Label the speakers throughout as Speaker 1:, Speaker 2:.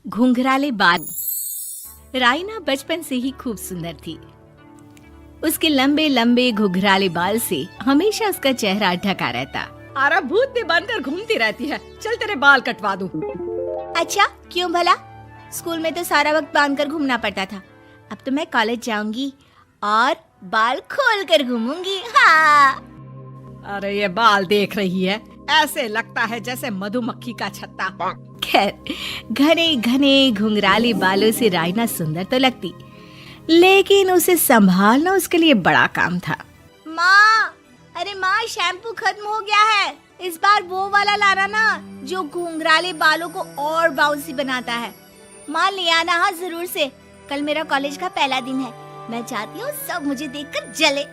Speaker 1: घुंघराले बाल। राइना बचपन से ही खूब सुंदर थी। उसके लंबे लंबे घुंघराले बाल से हमेशा उसका चेहरा ढका रहता।
Speaker 2: अरे भूत भी बनकर घूमती रहती है, चल तेरे बाल कटवा दूं।
Speaker 1: अच्छा, क्यों भला? स्कूल में तो सारा वक्त बांधकर घूमना पड़ता था। अब तो मैं कॉलेज जाऊंगी और बाल खोल कर घूमूंगी। हाँ।
Speaker 2: अरे ये बाल देख रही है, ऐसे लगता है जैसे मधुमक्खी का छत्ता।
Speaker 1: खैर, घने घने घुंघराले बालों से राइना सुंदर तो लगती, लेकिन उसे संभालना उसके लिए बड़ा काम था। माँ, अरे माँ, शैम्पू खत्म हो गया है। इस बार वो वाला लाना ना, जो घुंघराले बालों को और बाउंसी बनाता है। माँ ले आना, हाँ जरूर से। कल मेरा कॉलेज का पहला दिन है, मैं चाहती हूँ सब मुझे देखकर जले।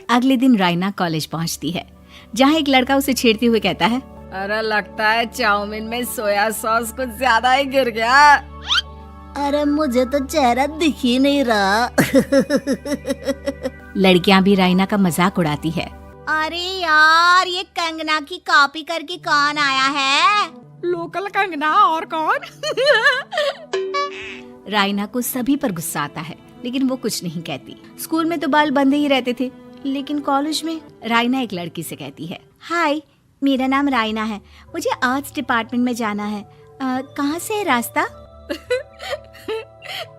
Speaker 1: अगले दिन राइना कॉलेज पहुँचती है, जहाँ एक लड़का उसे छेड़ते हुए कहता है,
Speaker 2: अरे लगता है चाउमीन में सोया सॉस कुछ ज्यादा ही गिर गया।
Speaker 1: अरे मुझे तो चेहरा दिख ही नहीं रहा। लड़कियां भी राइना का मजाक उड़ाती है। अरे यार, ये कंगना की कॉपी करके कौन आया है?
Speaker 2: लोकल कंगना और कौन?
Speaker 1: राइना को सभी पर गुस्सा आता है, लेकिन वो कुछ नहीं कहती। स्कूल में तो बाल बंधे ही रहते थे, लेकिन कॉलेज में राइना एक लड़की से कहती है, हाय, मेरा नाम राइना है, मुझे आर्ट्स डिपार्टमेंट में जाना है। कहाँ से है रास्ता?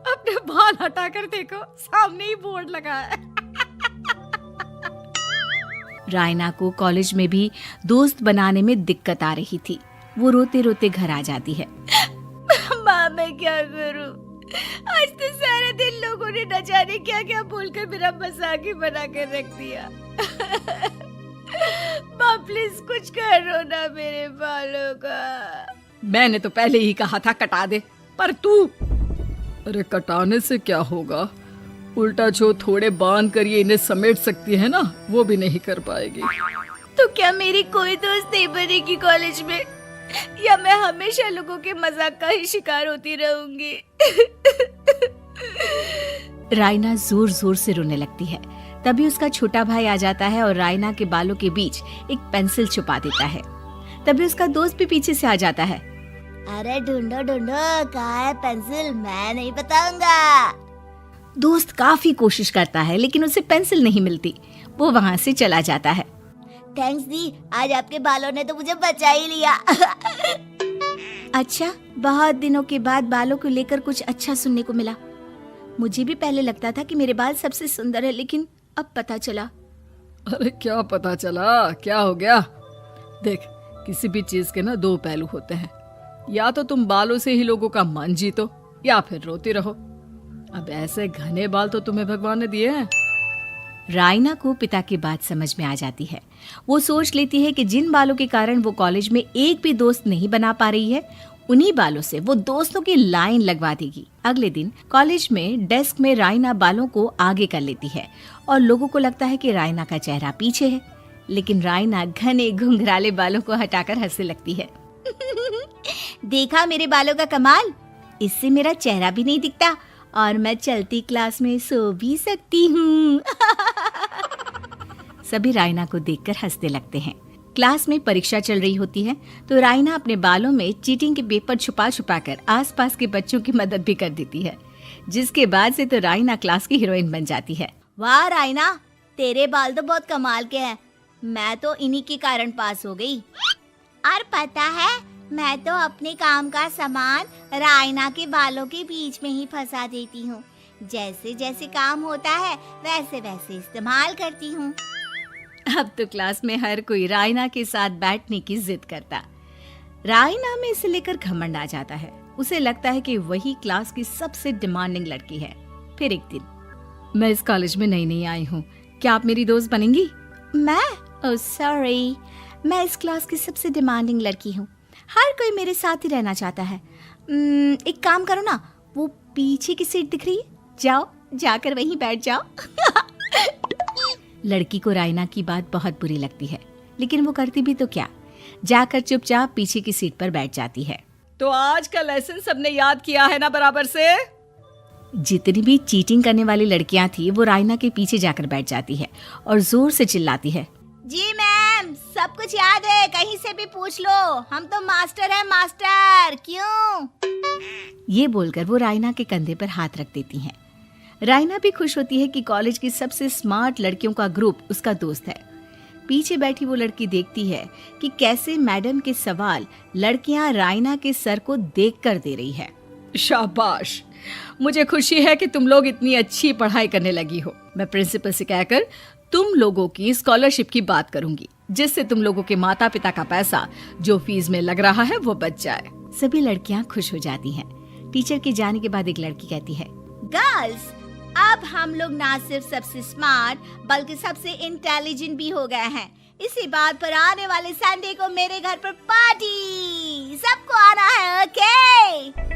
Speaker 2: अपने बाल हटा कर देखो, सामने ही बोर्ड लगा है।
Speaker 1: राइना को कॉलेज में भी दोस्त बनाने में दिक्कत आ रही थी। वो रोते रोते घर आ जाती है। माँ, मैं क्या करूं? आज तो सारे दिन लोगों ने न जाने क्या क्या बोलकर मेरा मजाक ही बना कर रख दिया। माँ प्लीज कुछ करो ना मेरे बालों का।
Speaker 2: मैंने तो पहले ही कहा था कटा दे, पर तू। अरे कटाने से क्या होगा, उल्टा जो थोड़े बांध कर ये इन्हें समेट सकती है ना, वो भी नहीं कर पाएगी।
Speaker 1: तो क्या मेरी कोई दोस्त नहीं बनेगी कॉलेज में, या मैं हमेशा लोगों के मजाक का ही शिकार होती रहूंगी? राइना जोर जोर से रोने लगती है। तभी उसका छोटा भाई आ जाता है और राइना के बालों के बीच एक पेंसिल छुपा देता है। तभी उसका दोस्त भी पीछे से आ जाता है। अरे ढूंढो ढूंढो, कहाँ है पेंसिल, मैं नहीं बताऊंगा। दोस्त काफी कोशिश करता है, लेकिन उसे पेंसिल नहीं मिलती। वो वहाँ से चला जाता है। थैंक्स दी, आज आपके बालों ने तो मुझे बचा ही लिया। अच्छा, बहुत दिनों के बाद बालों को लेकर कुछ अच्छा सुनने को मिला। मुझे भी पहले लगता था कि मेरे बाल सबसे सुंदर है, लेकिन अब पता चला।
Speaker 2: अरे क्या पता चला, क्या हो गया? देख, किसी भी चीज के ना दो पहलू होते हैं। या तो तुम बालों से ही लोगों का मन जीतो, या फिर रोती रहो। अब ऐसे घने बाल तो तुम्हें भगवान ने दिए हैं।
Speaker 1: राइना को पिता की बात समझ में आ जाती है। वो सोच लेती है कि जिन बालों के कारण वो कॉलेज में एक भी दोस्त नहीं बना पा रही है, उन्हीं बालों से वो दोस्तों की लाइन लगवा देगी। अगले दिन कॉलेज में डेस्क में राइना बालों को आगे कर लेती है और लोगों को लगता है कि राइना का चेहरा पीछे है, लेकिन राइना घने घुंघराले बालों को हटाकर हंसने लगती है। देखा मेरे बालों का कमाल, इससे मेरा चेहरा भी नहीं दिखता और मैं चलती क्लास में सो भी सकती हूँ। सभी राइना को देखकर हंसने लगते हैं। क्लास में परीक्षा चल रही होती है, तो राइना अपने बालों में चीटिंग के पेपर छुपा छुपा कर आसपास के बच्चों की मदद भी कर देती है, जिसके बाद से तो राइना क्लास की हीरोइन बन जाती है। वाह राइना, तेरे बाल तो बहुत कमाल के हैं। मैं तो इन्हीं के कारण पास हो गई। और पता है, मैं तो अपने काम का सामान राइना के बालों के बीच में ही फंसा देती हूँ। जैसे जैसे काम होता है वैसे वैसे इस्तेमाल करती हूँ। अब तो क्लास में हर कोई राइना के साथ बैठने की जिद करता। राइना में इसे लेकर घमंड आ जाता है। उसे लगता है कि वही क्लास की सबसे डिमांडिंग लड़की है। फिर एक दिन,
Speaker 2: मैं इस कॉलेज में नई नई आई हूँ, क्या आप मेरी दोस्त बनेंगी?
Speaker 1: मैं? ओह सॉरी, मैं इस क्लास की सबसे डिमांडिंग लड़की हूँ। हर कोई मेरे साथ ही रहना चाहता है। एक काम करो ना, वो पीछे की सीट दिख रही है, जाओ जाकर वहीं बैठ जाओ। लड़की को राइना की बात बहुत बुरी लगती है, लेकिन वो करती भी तो क्या, जाकर चुपचाप पीछे की सीट पर बैठ जाती है।
Speaker 2: तो आज का लेसन सबने याद किया है ना बराबर से?
Speaker 1: जितनी भी चीटिंग करने वाली लड़कियां थी, वो राइना के पीछे जाकर बैठ जाती है और जोर से चिल्लाती है, जी मैम, सब कुछ याद है, कहीं से भी पूछ लो, हम तो मास्टर हैं मास्टर। क्यों? ये बोलकर वो रायना के कंधे पर हाथ रख देती हैं। रायना भी खुश होती है कि कॉलेज की सबसे स्मार्ट लड़कियों का ग्रुप उसका दोस्त है। पीछे बैठी वो लड़की देखती है कि कैसे मैडम के सवाल लड़कियां रायना के सर को देखकर दे रही है।
Speaker 2: शाबाश, मुझे खुशी है कि तुम लोग इतनी अच्छी पढ़ाई करने लगी हो। मैं प्रिंसिपल से कहकर तुम लोगों की स्कॉलरशिप की बात करूंगी, जिससे तुम लोगों के माता पिता का पैसा जो फीस में लग रहा है वो बच जाए।
Speaker 1: सभी लड़कियां खुश हो जाती हैं। टीचर के जाने के बाद एक लड़की कहती है, गर्ल्स, अब हम लोग ना सिर्फ सबसे स्मार्ट बल्कि सबसे इंटेलिजेंट भी हो गए हैं। इसी बात पर आने वाले संडे को मेरे घर पर पार्टी, सबको आना है, ओके?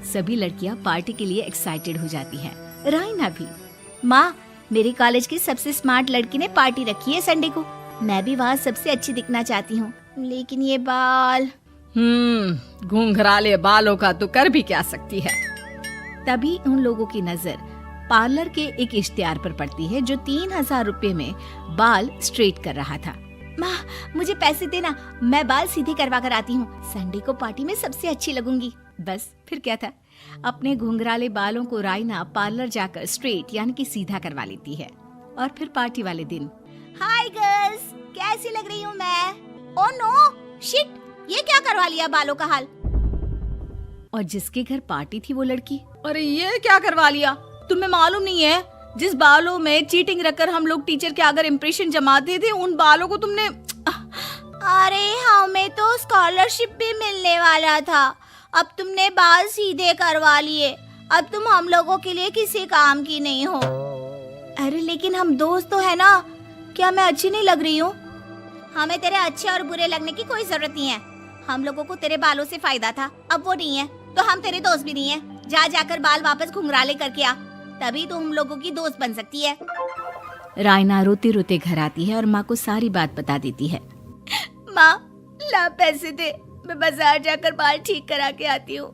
Speaker 1: सभी लड़कियां पार्टी के लिए एक्साइटेड हो जाती हैं। रायना भी। माँ, मेरे कॉलेज की सबसे स्मार्ट लड़की ने पार्टी रखी है संडे को। मैं भी वहाँ सबसे अच्छी दिखना चाहती हूँ, लेकिन ये बाल।
Speaker 2: घुंघराले बालों का तो कर भी क्या सकती है।
Speaker 1: तभी उन लोगों की नजर पार्लर के एक इश्तिहार पर पड़ती है जो 3000 रुपए में बाल स्ट्रेट कर रहा था। माँ, मुझे पैसे देना, मैं बाल सीधे करवा कर आती हूँ। संडे को पार्टी में सबसे अच्छी लगूंगी। बस फिर क्या था, अपने घुंघराले बालों को रायना पार्लर जाकर स्ट्रेट यानी कि सीधा करवा लेती है। और फिर पार्टी वाले दिन, हाय गर्ल्स, कैसी लग रही हूँ मैं? ओह नो, शिट, ये क्या करवा लिया बालों का हाल? और जिसके घर पार्टी थी वो लड़की,
Speaker 2: अरे ये क्या करवा लिया? तुम्हें मालूम नहीं है, जिस बालों में चीटिंग रखकर हम लोग टीचर के अगर इम्प्रेशन जमाते थे, उन बालों को तुमने।
Speaker 1: अरे हमें तो स्कॉलरशिप भी मिलने वाला था, अब तुमने बाल सीधे करवा लिए। अब तुम हम लोगों के लिए किसी काम की नहीं हो। अरे लेकिन हम दोस्त तो है ना, क्या मैं अच्छी नहीं लग रही हूँ? हमें तेरे अच्छे और बुरे लगने की कोई जरूरत नहीं है। हम लोगों को तेरे बालों से फायदा था, अब वो नहीं है तो हम तेरे दोस्त भी नहीं है। जाकर बाल वापस घुंघराले करके आ, तभी तो हम लोगों की दोस्त बन सकती है। रायना रोते रोते घर आती है और माँ को सारी बात बता देती है। माँ, ला पैसे दे, मैं बाजार जाकर बाल ठीक करा के आती हूँ।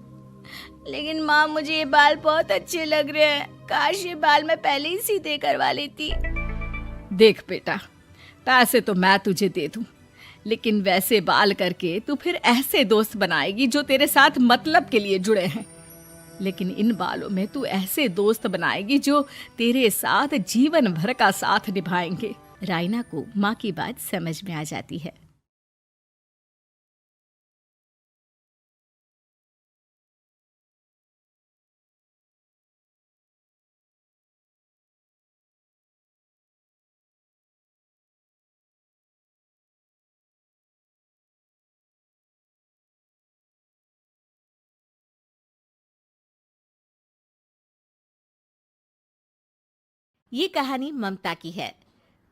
Speaker 1: लेकिन माँ, मुझे ये बाल बहुत अच्छे लग रहे हैं, काश ये बाल मैं पहले ही सीधे करवा लेती।
Speaker 2: देख बेटा, पैसे तो मैं तुझे दे दूं, लेकिन वैसे बाल करके तू फिर ऐसे दोस्त बनाएगी जो तेरे साथ मतलब के लिए जुड़े हैं। लेकिन इन बालों में तू ऐसे दोस्त बनाएगी जो तेरे साथ जीवन भर का साथ निभाएंगे।
Speaker 1: रायना को माँ की बात समझ में आ जाती है। ये कहानी ममता की है।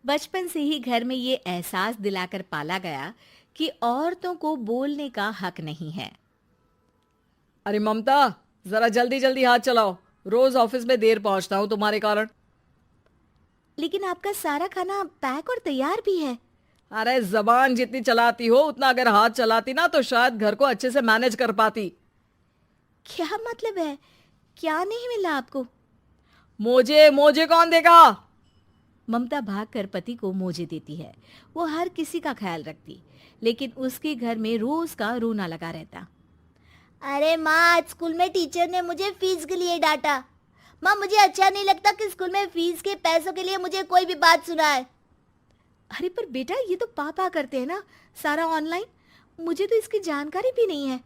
Speaker 1: बचपन से ही घर में ये एहसास दिलाकर पाला गया कि औरतों को बोलने का हक नहीं है।
Speaker 2: अरे ममता, जरा जल्दी जल्दी हाथ चलाओ, रोज ऑफिस में देर पहुंचता हूँ तुम्हारे कारण।
Speaker 1: लेकिन आपका सारा खाना पैक और तैयार भी है।
Speaker 2: अरे जबान जितनी चलाती हो उतना अगर हाथ चलाती ना तो शायद घर को अच्छे से मैनेज कर पाती।
Speaker 1: क्या मतलब है? क्या नहीं मिला आपको?
Speaker 2: मोजे कौन देगा?
Speaker 1: ममता भागकर पति को मोजे देती है। वो हर किसी का ख्याल रखती, लेकिन उसके घर में रोज का रोना लगा रहता। अरे माँ, आज स्कूल में टीचर ने मुझे फीस के लिए डांटा। माँ, मुझे अच्छा नहीं लगता कि स्कूल में फीस के पैसों के लिए मुझे कोई भी बात सुनाए। अरे पर बेटा, ये तो पापा करते हैं ना, सारा ऑनलाइन। मुझे तो इसकी जानकारी भी नहीं है।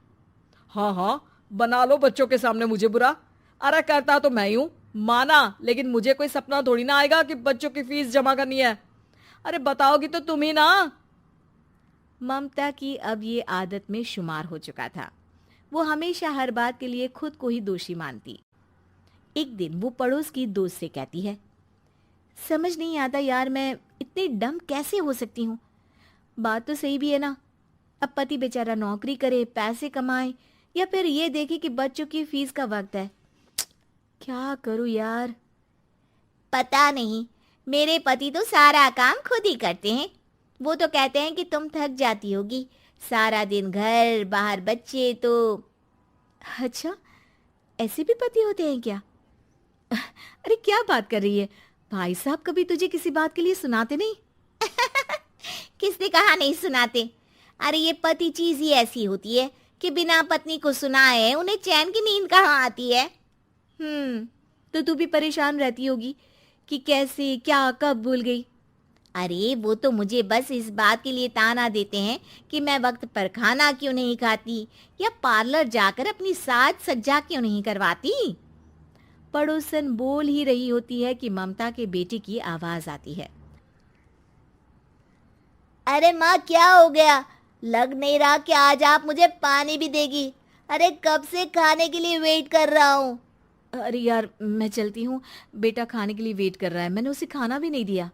Speaker 2: हाँ, बना लो बच्चों के सामने मुझे बुरा। अरे करता तो मैं ही हूँ, माना, लेकिन मुझे कोई सपना थोड़ी ना आएगा कि बच्चों की फीस जमा करनी है। अरे बताओगी तो तुम ही ना।
Speaker 1: ममता की अब ये आदत में शुमार हो चुका था। वो हमेशा हर बात के लिए खुद को ही दोषी मानती। एक दिन वो पड़ोस की दोस्त से कहती है, समझ नहीं आता यार, मैं इतनी डम कैसे हो सकती हूँ। बात तो सही भी है ना, अब पति बेचारा नौकरी करे, पैसे कमाए, या फिर ये देखे कि बच्चों की फीस का वक्त है। क्या करूँ यार? पता नहीं, मेरे पति तो सारा काम खुद ही करते हैं। वो तो कहते हैं कि तुम थक जाती होगी, सारा दिन घर बाहर बच्चे। तो अच्छा, ऐसे भी पति होते हैं क्या? अरे क्या बात कर रही है? भाई साहब कभी तुझे किसी बात के लिए सुनाते नहीं?
Speaker 3: किसने कहा नहीं सुनाते। अरे ये पति चीज ही ऐसी होती है कि बिना पत्नी को सुनाए उन्हें चैन की नींद कहाँ आती है।
Speaker 1: तो तू भी परेशान रहती होगी कि कैसे क्या कब भूल गई।
Speaker 3: अरे वो तो मुझे बस इस बात के लिए ताना देते हैं कि मैं वक्त पर खाना क्यों नहीं खाती या पार्लर जाकर अपनी साज सज्जा क्यों नहीं करवाती।
Speaker 1: पड़ोसन बोल ही रही होती है कि ममता के बेटे की आवाज आती है।
Speaker 3: अरे माँ क्या हो गया, लग नहीं रहा कि आज आप मुझे पानी भी देगी। अरे कब से खाने के लिए वेट कर रहा हूँ।
Speaker 1: अरे यार मैं चलती हूँ, बेटा खाने के लिए वेट कर रहा है, मैंने उसे खाना भी नहीं दिया।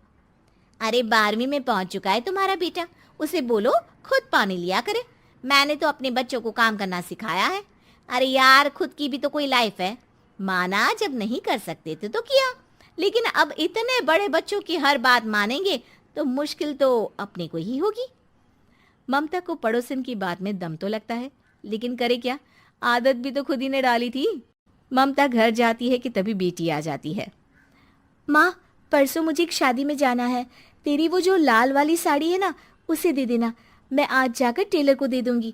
Speaker 3: अरे 12वीं में पहुंच चुका है तुम्हारा बेटा, उसे बोलो खुद पानी लिया करे। मैंने तो अपने बच्चों को काम करना सिखाया है। अरे यार खुद की भी तो कोई लाइफ है। माना जब नहीं कर सकते थे तो किया, लेकिन अब इतने बड़े बच्चों की हर बात मानेंगे तो मुश्किल तो अपने को ही होगी।
Speaker 1: ममता को पड़ोसन की बात में दम तो लगता है, लेकिन करे क्या, आदत भी तो खुद ही ने डाली थी। ममता घर जाती है कि तभी बेटी आ जाती है। माँ परसों मुझे एक शादी में जाना है, तेरी वो जो लाल वाली साड़ी है ना उसे दे देना, मैं आज जाकर टेलर को दे दूंगी,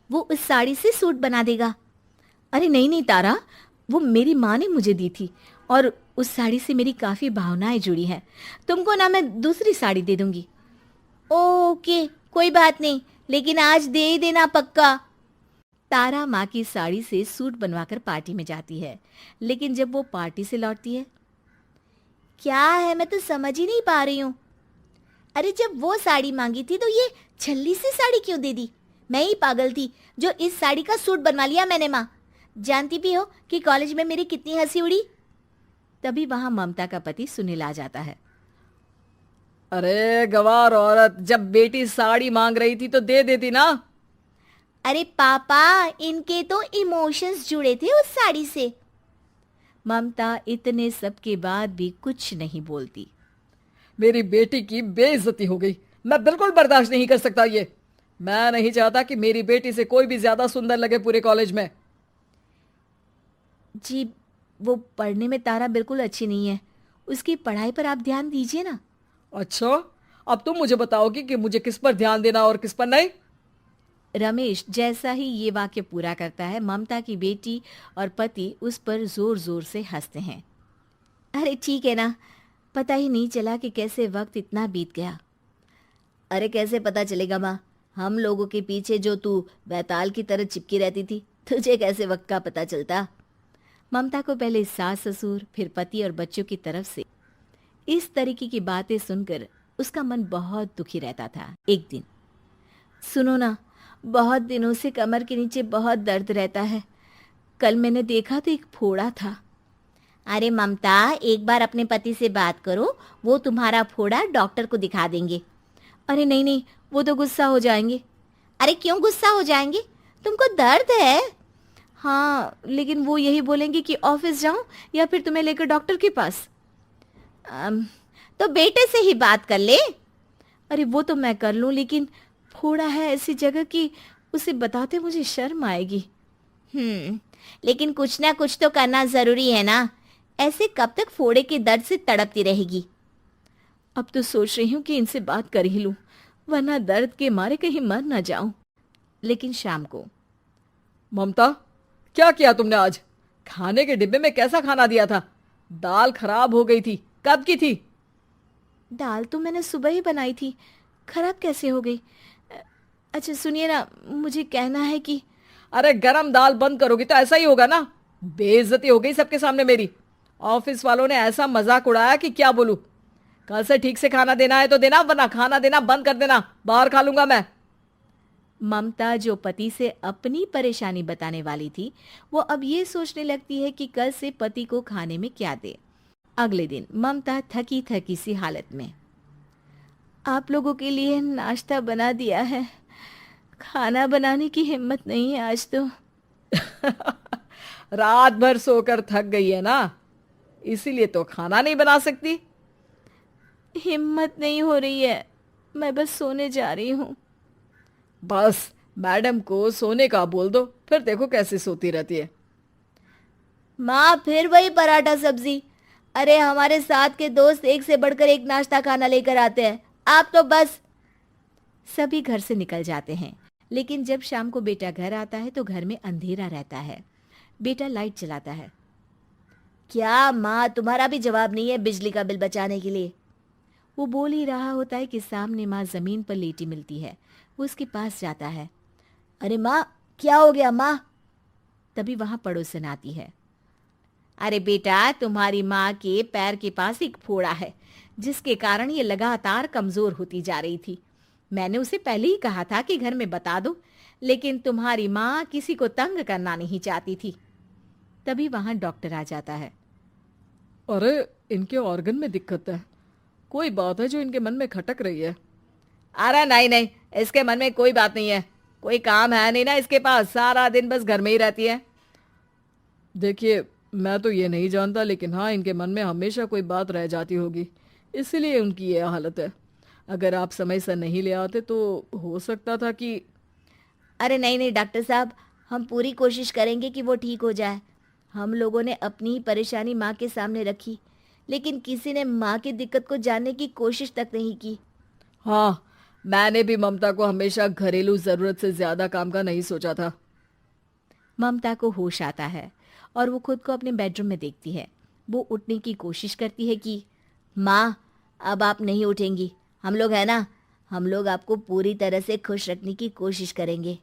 Speaker 1: वो उस साड़ी से सूट बना देगा। अरे नहीं नहीं तारा, वो मेरी माँ ने मुझे दी थी और उस साड़ी से मेरी काफ़ी भावनाएं जुड़ी हैं, तुमको ना मैं दूसरी साड़ी दे दूंगी।
Speaker 3: ओके कोई बात नहीं, लेकिन आज दे ही देना पक्का।
Speaker 1: तारा माँ की साड़ी से सूट बनवाकर पार्टी में जाती है, लेकिन जब वो पार्टी से लौटती है,
Speaker 3: क्या है मैं तो समझ ही नहीं पा रही हूँ। अरे जब वो साड़ी मांगी थी तो ये छल्ली सी साड़ी क्यों दे दी। मैं ही पागल थी जो इस साड़ी का सूट बनवा लिया मैंने। माँ जानती भी हो कि कॉलेज में मेरी कितनी हंसी उड़ी।
Speaker 1: तभी वहां ममता का पति सुनील आ जाता है।
Speaker 2: अरे गवार औरत, जब बेटी साड़ी मांग रही थी तो दे देती ना।
Speaker 3: अरे पापा इनके तो इमोशंस जुड़े थे उस साड़ी से।
Speaker 1: ममता इतने सब के बाद भी कुछ नहीं बोलती।
Speaker 2: मेरी बेटी की बेइज्जती हो गई, मैं बिल्कुल बर्दाश्त नहीं कर सकता ये। मैं नहीं चाहता कि मेरी बेटी से कोई भी ज्यादा सुंदर लगे पूरे कॉलेज में।
Speaker 1: जी वो पढ़ने में तारा बिल्कुल अच्छी नहीं है, उसकी पढ़ाई पर आप ध्यान दीजिए ना।
Speaker 2: अच्छा, अब तुम मुझे बताओगी कि मुझे किस पर ध्यान देना और किस पर नहीं।
Speaker 1: रमेश जैसा ही ये वाक्य पूरा करता है, ममता की बेटी और पति उस पर जोर जोर से हंसते हैं। अरे ठीक है ना, पता ही नहीं चला कि कैसे वक्त इतना बीत गया।
Speaker 3: अरे कैसे पता चलेगा माँ, हम लोगों के पीछे जो तू बैताल की तरह चिपकी रहती थी, तुझे कैसे वक्त का पता चलता।
Speaker 1: ममता को पहले सास ससुर फिर पति और बच्चों की तरफ से इस तरीके की बातें सुनकर उसका मन बहुत दुखी रहता था। एक दिन, सुनो ना, बहुत दिनों से कमर के नीचे बहुत दर्द रहता है, कल मैंने देखा तो एक फोड़ा था।
Speaker 3: अरे ममता एक बार अपने पति से बात करो, वो तुम्हारा फोड़ा डॉक्टर को दिखा देंगे।
Speaker 1: अरे नहीं नहीं, वो तो गुस्सा हो जाएंगे।
Speaker 3: अरे क्यों गुस्सा हो जाएंगे, तुमको दर्द है।
Speaker 1: हाँ लेकिन वो यही बोलेंगे कि ऑफिस जाऊं या फिर तुम्हें लेकर डॉक्टर के पास।
Speaker 3: तो बेटे से ही बात कर ले।
Speaker 1: अरे वो तो मैं कर लूं, लेकिन फोड़ा है ऐसी जगह कि उसे बताते मुझे शर्म आएगी।
Speaker 3: लेकिन कुछ ना कुछ तो करना जरूरी है ना, ऐसे कब तक फोड़े के दर्द से तड़पती रहेगी।
Speaker 1: अब तो सोच रही हूँ कि इनसे बात कर ही लूं, वरना दर्द के मारे कहीं मर ना जाऊं। लेकिन शाम को,
Speaker 2: ममता क्या किया तुमने आज? खाने के डिब्बे में कैसा खाना दिया था? दाल खराब हो गई थी, कब की थी?
Speaker 1: दाल तो मैंने सुबह ही बनाई थी, खराब कैसे हो गई? अच्छा सुनिए ना, मुझे कहना है कि
Speaker 2: अरे गरम दाल बंद करोगी तो ऐसा ही होगा ना। बेइज्जती हो गई सबके सामने मेरी। ऑफिस वालों ने ऐसा मजाक उड़ाया कि क्या बोलूं। कल से ठीक से खाना देना है तो देना, वरना खाना देना बंद कर देना, बाहर खा लूंगा मैं।
Speaker 1: ममता जो पति से अपनी परेशानी बताने वाली थी, वो अब ये सोचने लगती है कि कल से पति को खाने में क्या दे। अगले दिन ममता थकी थकी सी हालत में, आप लोगों के लिए नाश्ता बना दिया है, खाना बनाने की हिम्मत नहीं है आज तो।
Speaker 2: रात भर सोकर थक गई है ना, इसीलिए तो खाना नहीं बना सकती।
Speaker 1: हिम्मत नहीं हो रही है, मैं बस सोने जा रही हूँ।
Speaker 2: बस मैडम को सोने का बोल दो, फिर देखो कैसे सोती रहती है।
Speaker 3: माँ फिर वही पराठा सब्जी। अरे हमारे साथ के दोस्त एक से बढ़कर एक नाश्ता खाना लेकर आते हैं, आप तो बस सभी घर से निकल जाते हैं, लेकिन जब शाम को बेटा घर आता है तो घर में अंधेरा रहता है। बेटा लाइट जलाता है। क्या माँ, तुम्हारा भी जवाब नहीं है बिजली का बिल बचाने के लिए? वो बोल ही रहा होता है कि सामने माँ जमीन पर लेटी मिलती है। वो उसके पास जाता है। अरे माँ, क्या हो गया माँ? तभी वहां पड़ोसन आती है। अरे बेटा, तुम्हारी माँ के पैर के पास एक फोड़ा है, जिसके कारण ये लगातार कमजोर होती जा रही थी। मैंने उसे पहले ही कहा था कि घर में बता दो, लेकिन तुम्हारी माँ किसी को तंग करना नहीं चाहती थी। तभी वहां डॉक्टर आ जाता है।
Speaker 2: अरे, इनके ऑर्गन में दिक्कत है। कोई बात है जो इनके मन में खटक रही है।
Speaker 3: अरे नहीं नहीं, इसके मन में कोई बात नहीं है। कोई काम है नहीं ना इसके पास, सारा दिन बस घर में ही रहती है।
Speaker 2: देखिए, मैं तो ये नहीं जानता, लेकिन हाँ, इनके मन में हमेशा कोई बात रह जाती होगी, इसीलिए उनकी ये हालत है। अगर आप समय से नहीं ले आते तो हो सकता था कि।
Speaker 3: अरे नहीं नहीं डॉक्टर साहब, हम पूरी कोशिश करेंगे कि वो ठीक हो जाए। हम लोगों ने अपनी ही परेशानी माँ के सामने रखी, लेकिन किसी ने माँ की दिक्कत को जानने की कोशिश तक नहीं की।
Speaker 2: हाँ, मैंने भी ममता को हमेशा घरेलू जरूरत से ज्यादा काम का नहीं सोचा था।
Speaker 3: ममता को होश आता है और वो खुद को अपने बेडरूम में देखती है। वो उठने की कोशिश करती है कि माँ, अब आप नहीं उठेंगी। हम लोग है ना, हम लोग आपको पूरी तरह से खुश रखने की कोशिश करेंगे।